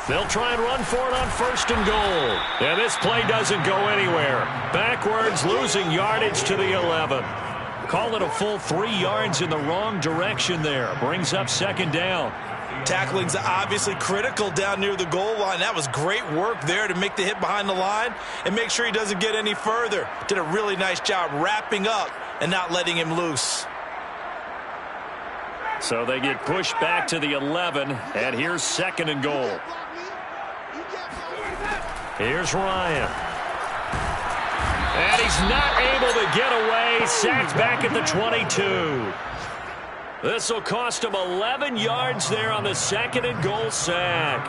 They'll try and run for it on 1st and goal. And this play doesn't go anywhere. Backwards, losing yardage to the 11. Call it a full 3 yards in the wrong direction there. Brings up 2nd down. Tackling's obviously critical down near the goal line. That was great work there to make the hit behind the line and make sure he doesn't get any further. Did a really nice job wrapping up and not letting him loose. So they get pushed back to the 11, and here's 2nd and goal. Here's Ryan. And he's not able to get away. Sacked back at the 22. This will cost him 11 yards there on the 2nd and goal sack.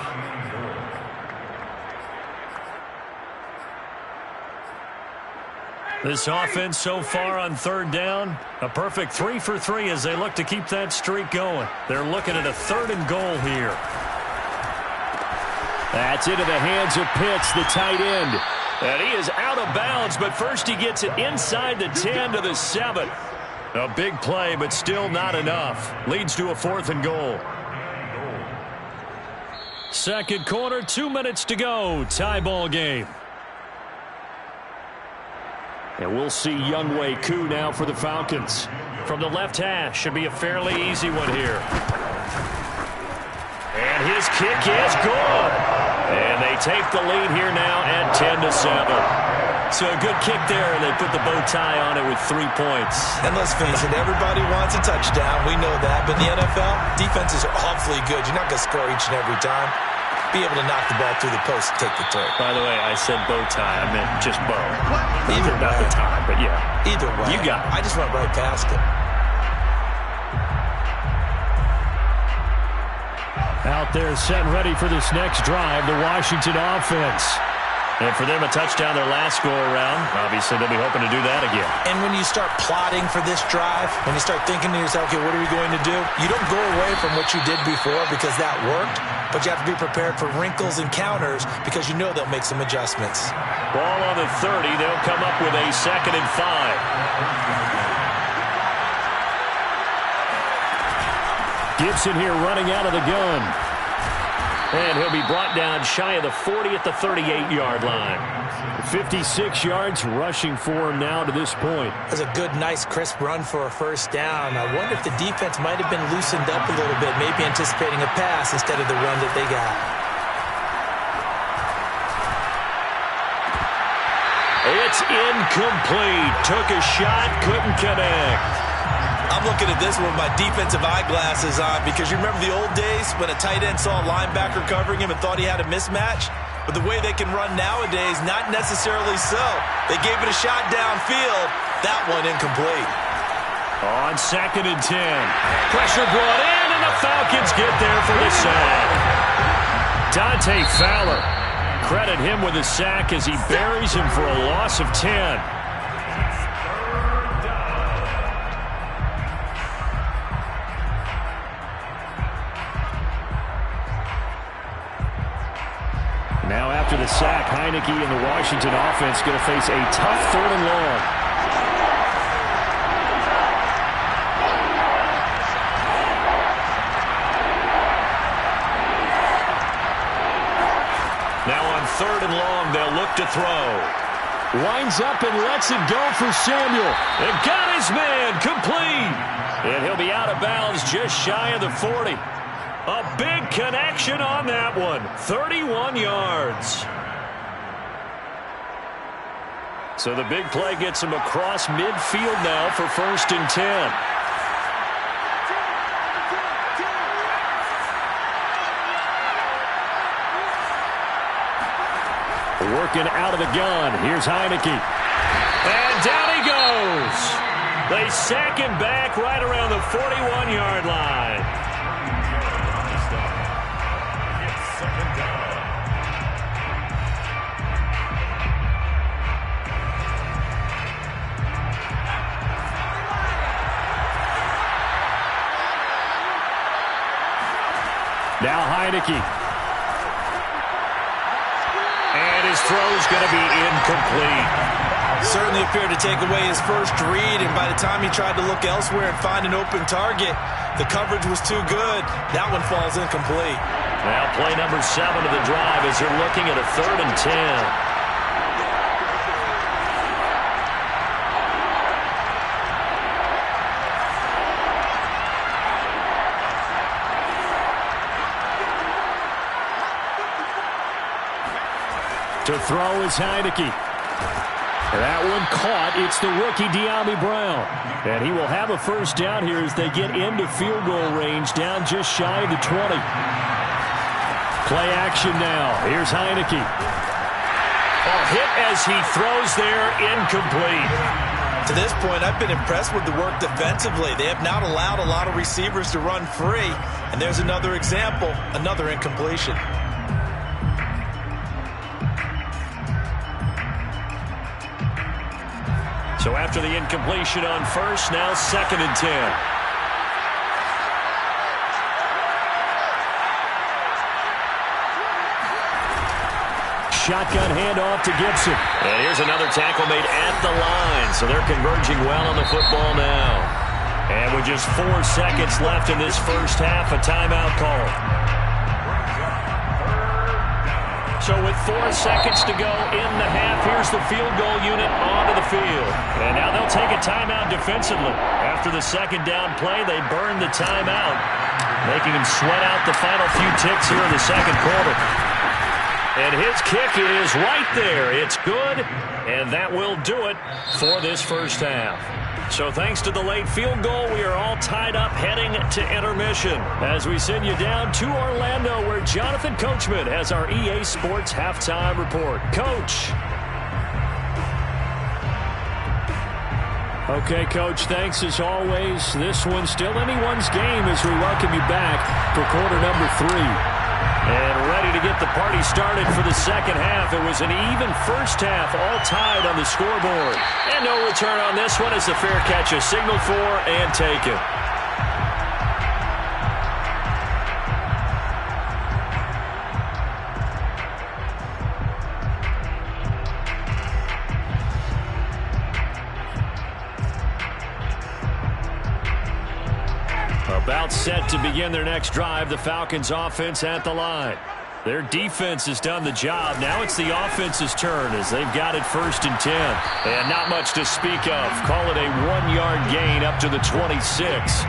This offense so far on 3rd down, a perfect 3 for 3 as they look to keep that streak going. They're looking at a 3rd and goal here. That's into the hands of Pitts, the tight end. And he is out of bounds, but first he gets it inside the 10 to the 7. A big play, but still not enough. Leads to a 4th and goal. 2nd quarter, 2 minutes to go. Tie ball game. And we'll see Younghoe Koo now for the Falcons. From the left hash, should be a fairly easy one here. And his kick is good. And they take the lead here now at 10 to 7. So a good kick there, and they put the bow tie on it with 3 points. And let's face it, everybody wants a touchdown. We know that. But in the NFL, defenses are awfully good. You're not going to score each and every time. Be able to knock the ball through the post and take the turn. By the way, I said bow tie. I meant just bow. Either not way. the tie, but yeah. Either way. You got it. I just went right past it. Out there set and ready for this next drive, the Washington offense. And for them, a touchdown their last go-around. Obviously, they'll be hoping to do that again. And when you start plotting for this drive, when you start thinking to yourself, okay, what are we going to do? You don't go away from what you did before because that worked, but you have to be prepared for wrinkles and counters because you know they'll make some adjustments. Ball on the 30. They'll come up with a 2nd and 5. Gibson here running out of the gun. And he'll be brought down shy of the 40 at the 38-yard line. 56 yards rushing for him now to this point. That's a good, nice, crisp run for a 1st down. I wonder if the defense might have been loosened up a little bit, maybe anticipating a pass instead of the run that they got. It's incomplete. Took a shot, couldn't connect. I'm looking at this with my defensive eyeglasses on because you remember the old days when a tight end saw a linebacker covering him and thought he had a mismatch? But the way they can run nowadays, not necessarily so. They gave it a shot downfield. That one incomplete. On 2nd and 10. Pressure brought in, and the Falcons get there for the sack. Dante Fowler. Credit him with a sack as he buries him for a loss of 10. Now after the sack, Heineke and the Washington offense going to face a tough 3rd and long. Now on 3rd and long, they'll look to throw. Winds up and lets it go for Samuel. And got his man complete. And he'll be out of bounds just shy of the 40. A big connection on that one. 31 yards. So the big play gets him across midfield now for 1st and 10. Working out of the gun. Here's Heineke. And down he goes. They sack him back right around the 41-yard line. Now Heineke. And his throw's going to be incomplete. Certainly appeared to take away his first read, and by the time he tried to look elsewhere and find an open target, the coverage was too good. That one falls incomplete. Now play number 7 of the drive as they're looking at a 3rd and 10. To throw is Heineke. That one caught. It's the rookie Dyami Brown. And he will have a first down here as they get into field goal range, down just shy of the 20. Play action now. Here's Heineke. A hit as he throws there, incomplete. To this point, I've been impressed with the work defensively. They have not allowed a lot of receivers to run free. And there's another example, another incompletion. So after the incompletion on first, now 2nd and 10. Shotgun handoff to Gibson. And here's another tackle made at the line. So they're converging well on the football now. And with just 4 seconds left in this first half, a timeout call. So with 4 seconds to go in the half, here's the field goal unit onto the field. And now they'll take a timeout defensively. After the second down play, they burn the timeout, making them sweat out the final few ticks here in the second quarter. And his kick is right there. It's good, and that will do it for this first half. So thanks to the late field goal, we are all tied up heading to intermission as we send you down to Orlando where Jonathan Coachman has our EA Sports Halftime Report. Coach. Okay, Coach, thanks as always. This one's still anyone's game as we welcome you back for quarter number 3. And ready to get the party started for the second half. It was an even first half, all tied on the scoreboard. And no return on this one as the fair catch is signaled for and taken. About set to begin their next drive, the Falcons offense at the line. Their defense has done the job. Now it's the offense's turn as they've got it 1st and 10. And not much to speak of. Call it a 1-yard gain up to the 26.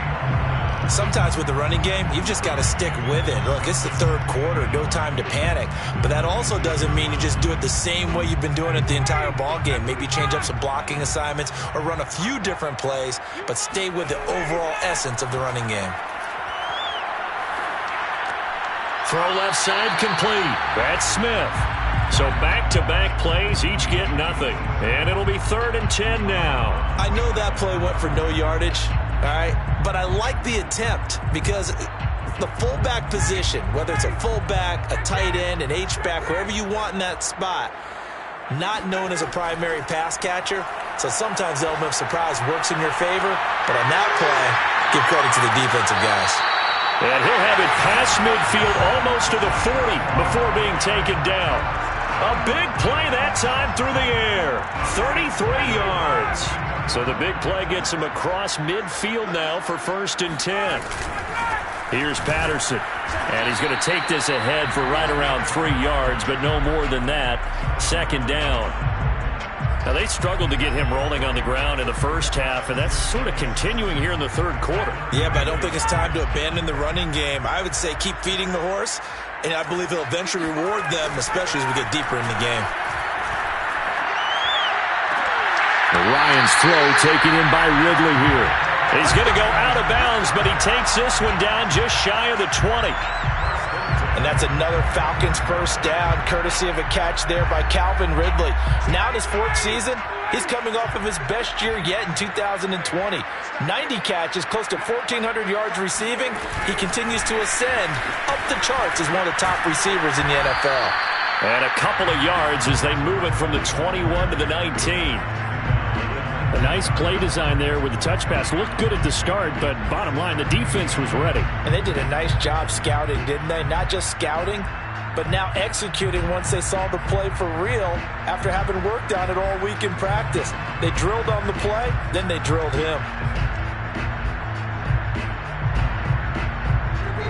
Sometimes with the running game, you've just got to stick with it. Look, it's the 3rd quarter, no time to panic. But that also doesn't mean you just do it the same way you've been doing it the entire ball game. Maybe change up some blocking assignments or run a few different plays, but stay with the overall essence of the running game. Throw left side complete. That's Smith. So back-to-back plays, each get nothing. And it'll be 3rd and 10 now. I know that play went for no yardage. All right, but I like the attempt because the fullback position, whether it's a fullback, a tight end, an H-back, wherever you want in that spot, not known as a primary pass catcher. So sometimes the element of surprise works in your favor, but on that play, give credit to the defensive guys. And he'll have it past midfield almost to the 40 before being taken down. A big play that time through the air. 33 yards. So the big play gets him across midfield now for 1st and 10. Here's Patterson. And he's going to take this ahead for right around 3 yards, but no more than that. 2nd down. Now, they struggled to get him rolling on the ground in the first half, and that's sort of continuing here in the 3rd quarter. Yeah, but I don't think it's time to abandon the running game. I would say keep feeding the horse, and I believe he'll eventually reward them, especially as we get deeper in the game. Ryan's throw taken in by Ridley here. He's going to go out of bounds, but he takes this one down just shy of the 20. And that's another Falcons first down, courtesy of a catch there by Calvin Ridley. Now in his 4th season, he's coming off of his best year yet in 2020. 90 catches, close to 1,400 yards receiving. He continues to ascend up the charts as one of the top receivers in the NFL. And a couple of yards as they move it from the 21 to the 19. A nice play design there with the touch pass. Looked good at the start, but bottom line, the defense was ready. And they did a nice job scouting, didn't they? Not just scouting, but now executing once they saw the play for real after having worked on it all week in practice. They drilled on the play, then they drilled him.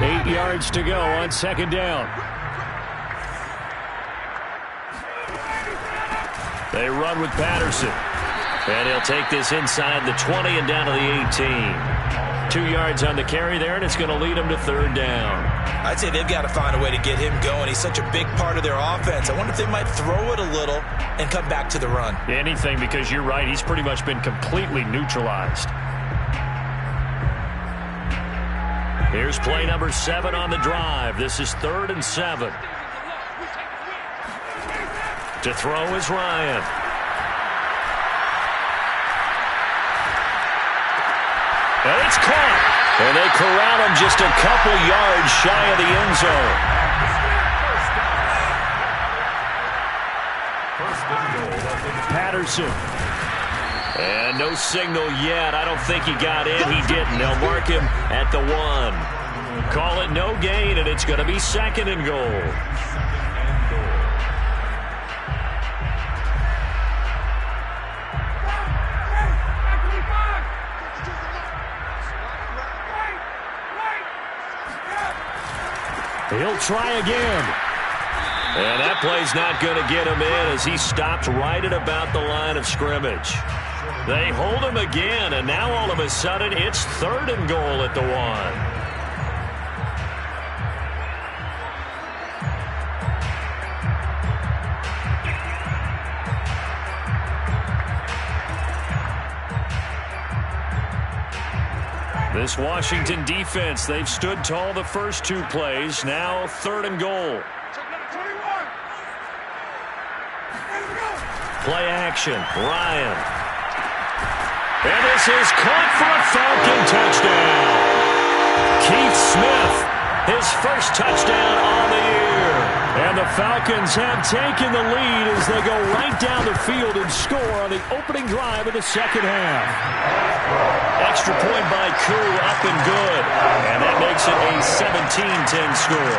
8 yards to go on second down. They run with Patterson. And he'll take this inside the 20 and down to the 18. 2 yards on the carry there, and it's going to lead them to third down. I'd say they've got to find a way to get him going. He's such a big part of their offense. I wonder if they might throw it a little and come back to the run. Anything, because you're right. He's pretty much been completely neutralized. Here's play number 7 on the drive. This is 3rd and 7. To throw is Ryan. And it's caught. And they corral him just a couple yards shy of the end zone. Patterson. And no signal yet. I don't think he got in. He didn't. They'll mark him at the 1. Call it no gain, and it's going to be 2nd and goal. He'll try again. And that play's not going to get him in as he stopped right at about the line of scrimmage. They hold him again, and now all of a sudden it's 3rd and goal at the 1. This Washington defense, they've stood tall the first 2 plays. Now 3rd and goal. Play action. Ryan. And this is caught for a Falcon touchdown. Keith Smith, his first touchdown on the year. And the Falcons have taken the lead as they go right down the field and score on the opening drive of the second half. Extra point by Koo, up and good. And that makes it a 17-10 score.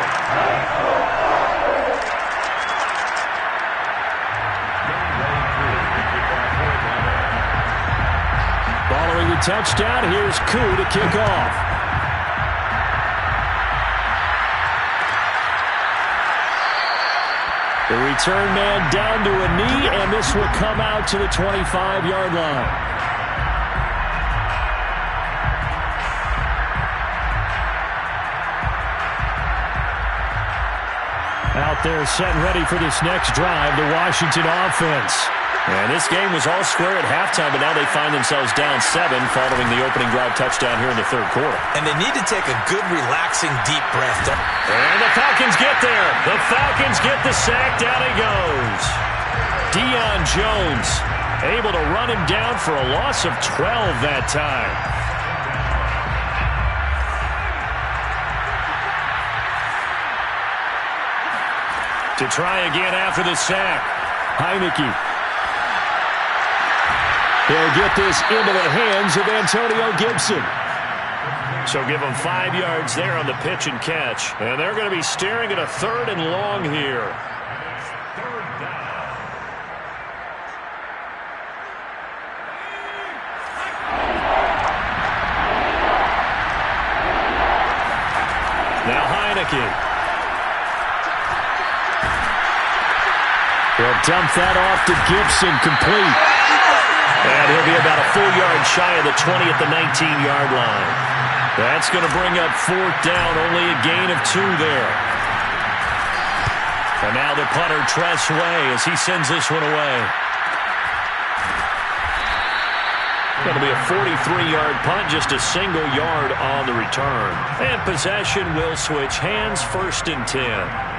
Following the touchdown, here's Koo to kick off. The return man down to a knee, and this will come out to the 25-yard line. Out there set and ready for this next drive, the Washington offense. And this game was all square at halftime, but now they find themselves down 7 following the opening drive touchdown here in the third quarter. And they need to take a good, relaxing, deep breath. And the Falcons get there. The Falcons get the sack. Down he goes. Deion Jones able to run him down for a loss of 12 that time. To try again after the sack, Heineke. He'll get this into the hands of Antonio Gibson. So give them 5 yards there on the pitch and catch. And they're going to be staring at a 3rd and long here. Now Heineke. He'll dump that off to Gibson, complete. And he'll be about a full yard shy of the 20 at the 19-yard line. That's going to bring up 4th down, only a gain of 2 there. And now the punter, Tress Way, as he sends this one away. Going to be a 43-yard punt, just a single yard on the return. And possession will switch hands, 1st and 10.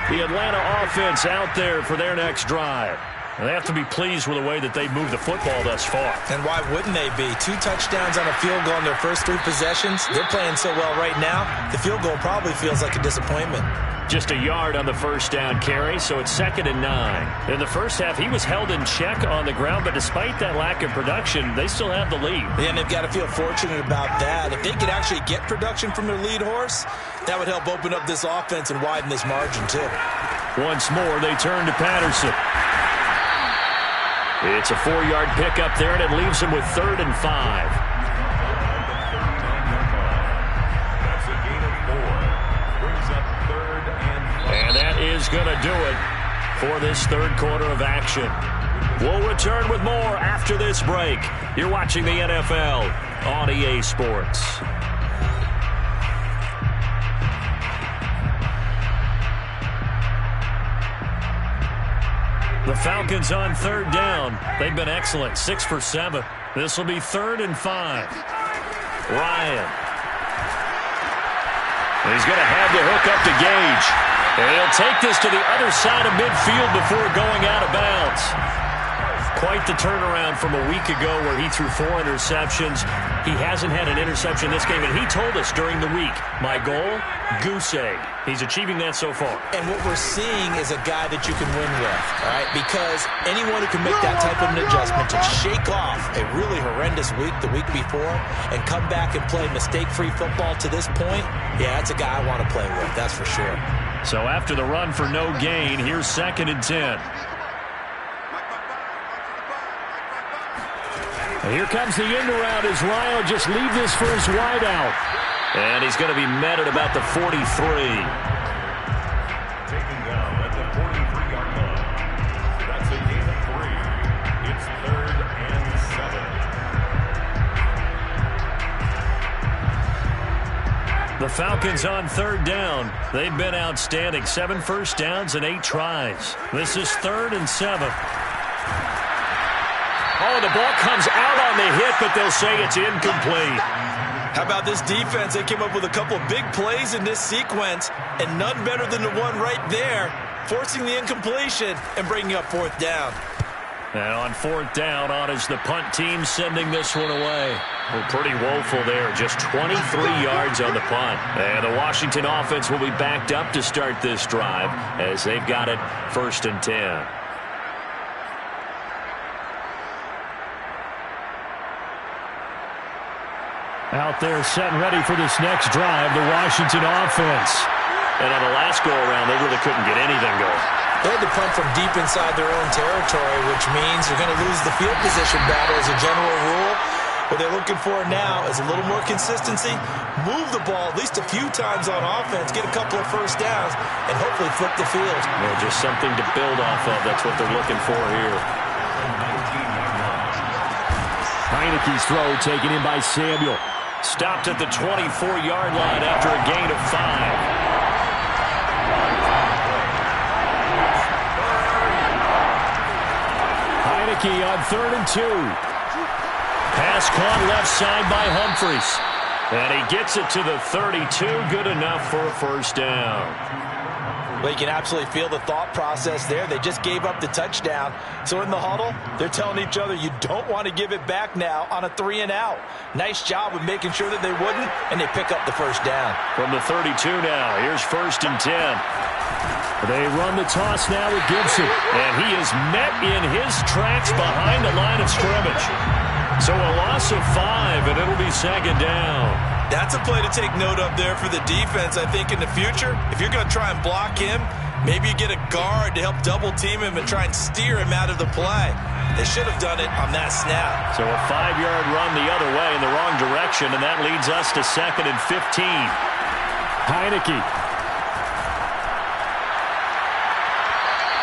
The Atlanta offense out there for their next drive. And they have to be pleased with the way that they've moved the football thus far. And why wouldn't they be? 2 touchdowns on a field goal in their first 3 possessions. They're playing so well right now, the field goal probably feels like a disappointment. Just a yard on the first down carry, so it's 2nd and 9. In the first half, he was held in check on the ground, but despite that lack of production, they still have the lead. Yeah, and they've got to feel fortunate about that. If they could actually get production from their lead horse, that would help open up this offense and widen this margin, too. Once more, they turn to Patterson. It's a 4-yard pickup there, and it leaves them with 3rd and 5. And that is going to do it for this third quarter of action. We'll return with more after this break. You're watching the NFL on EA Sports. The Falcons on third down. They've been excellent, 6 for 7. This will be 3rd and 5. Ryan. He's going to have the hook up to Gage. And he'll take this to the other side of midfield before going out of bounds. Quite the turnaround from a week ago where he threw 4 interceptions. He hasn't had an interception this game, and he told us during the week, my goal, goose egg. He's achieving that so far. And what we're seeing is a guy that you can win with, all right? Because anyone who can make that type of an adjustment to shake off a really horrendous week the week before and come back and play mistake-free football to this point, yeah, that's a guy I want to play with, that's for sure. So after the run for no gain, here's 2nd and 10. And here comes the end around as Ryan just leave this for his wide out. And he's going to be met at about the 43. Taken down at the 43-yard line. That's a gain of 3. It's 3rd and 7. The Falcons on third down. They've been outstanding. 7 first downs and 8 tries. This is 3rd and 7. Oh, the ball comes out on the hit, but they'll say it's incomplete. How about this defense? They came up with a couple of big plays in this sequence, and none better than the one right there, forcing the incompletion and bringing up 4th down. And on 4th down, on is the punt team sending this one away. Well, pretty woeful there. Just 23 yards on the punt. And the Washington offense will be backed up to start this drive as they've got it 1st and 10. Out there set and ready for this next drive, the Washington offense. And on the last go-around, they really couldn't get anything going. They had to punt from deep inside their own territory, which means you're going to lose the field position battle as a general rule. What they're looking for now is a little more consistency, move the ball at least a few times on offense, get a couple of first downs, and hopefully flip the field. Well, just something to build off of. That's what they're looking for here. Heineke's throw taken in by Samuel. Stopped at the 24-yard line after a gain of 5. Heineke on 3rd and 2. Pass caught left side by Humphries. And he gets it to the 32. Good enough for a first down. Well, you can absolutely feel the thought process there. They just gave up the touchdown. So in the huddle, they're telling each other, you don't want to give it back now on a 3 and out. Nice job of making sure that they wouldn't, and they pick up the first down. From the 32 now, here's 1st and 10. They run the toss now with Gibson, and he is met in his tracks behind the line of scrimmage. So a loss of 5, and it'll be 2nd down. That's a play to take note of there for the defense, I think, in the future. If you're going to try and block him, maybe you get a guard to help double-team him and try and steer him out of the play. They should have done it on that snap. So a 5-yard run the other way in the wrong direction, and that leads us to 2nd and 15. Heineke.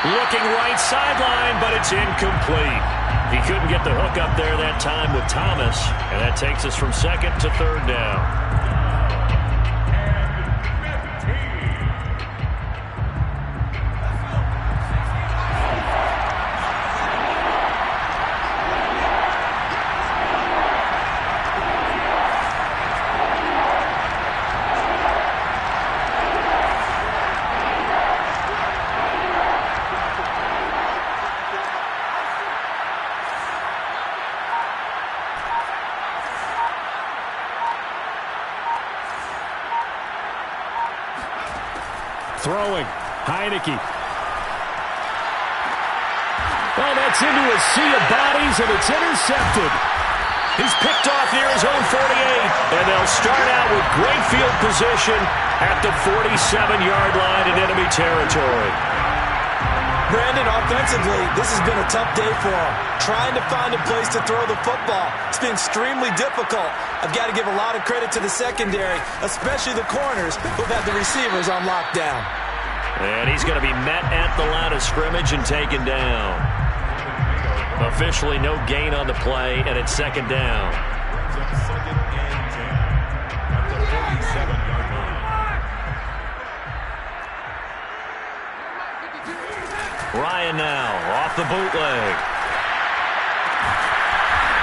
Looking right sideline, but it's incomplete. He couldn't get the hook up there that time with Thomas, and that takes us from 2nd to 3rd down. Throwing, Heineke. Oh, that's into a sea of bodies, and it's intercepted. He's picked off near his own 48, and they'll start out with great field position at the 47-yard line in enemy territory. Brandon, offensively, this has been a tough day for him. Trying to find a place to throw the football. It's been extremely difficult. I've got to give a lot of credit to the secondary, especially the corners who've had the receivers on lockdown. And he's going to be met at the line of scrimmage and taken down. Officially no gain on the play, and it's second down. Second and 10 at the 47-yard line. Ryan now off the bootleg.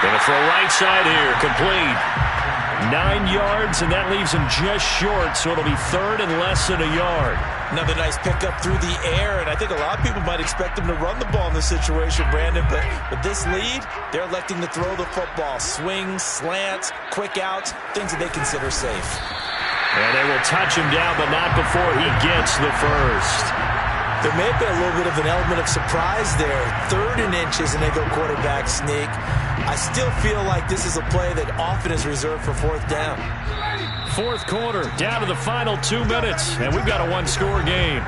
Going to throw right side here, complete. 9 yards, and that leaves him just short, so it'll be third and less than a yard. Another nice pickup through the air, and I think a lot of people might expect him to run the ball in this situation, Brandon, but with this lead, they're electing to throw the football. Swings, slants, quick outs, things that they consider safe. And they will touch him down, but not before he gets the first. There may have been a little bit of an element of surprise there. 3rd and inches, and they go quarterback sneak. I still feel like this is a play that often is reserved for 4th down. 4th quarter, down to the final 2 minutes, and we've got a one-score game.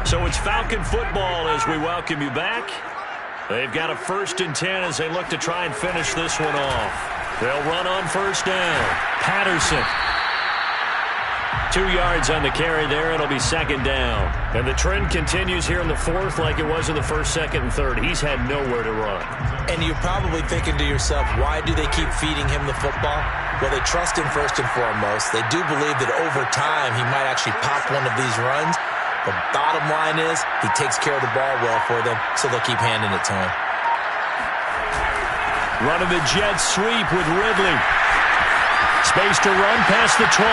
So it's Falcon football as we welcome you back. They've got a 1st and 10 as they look to try and finish this one off. They'll run on 1st down. Patterson. 2 yards on the carry there. It'll be 2nd down. And the trend continues here in the 4th like it was in the 1st, 2nd, and 3rd. He's had nowhere to run. And you're probably thinking to yourself, why do they keep feeding him the football? Well, they trust him first and foremost. They do believe that over time he might actually pop one of these runs. The bottom line is he takes care of the ball well for them, so they'll keep handing it to him. Running the jet sweep with Ridley. Space to run past the 20.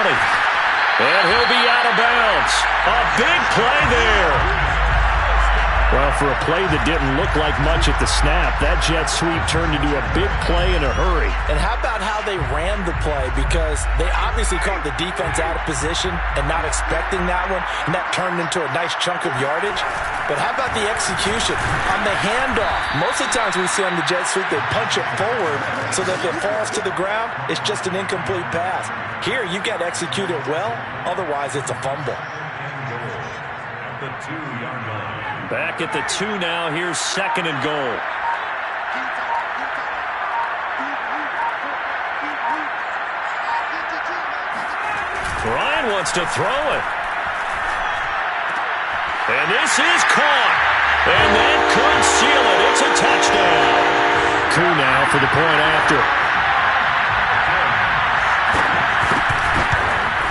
And he'll be out of bounds. A big play there. Well, for a play that didn't look like much at the snap, that jet sweep turned into a big play in a hurry. And how about how they ran the play? Because they obviously caught the defense out of position and not expecting that one, and that turned into a nice chunk of yardage. But how about the execution? On the handoff, most of the times we see on the jet sweep, they punch it forward so that if it falls to the ground, it's just an incomplete pass. Here, you got to execute it well, otherwise it's a fumble. At the 2-yard line. Back at the 2 now. Here's 2nd and goal. Ryan wants to throw it. And this is caught. And that could seal it. It's a touchdown. Koo now for the point after.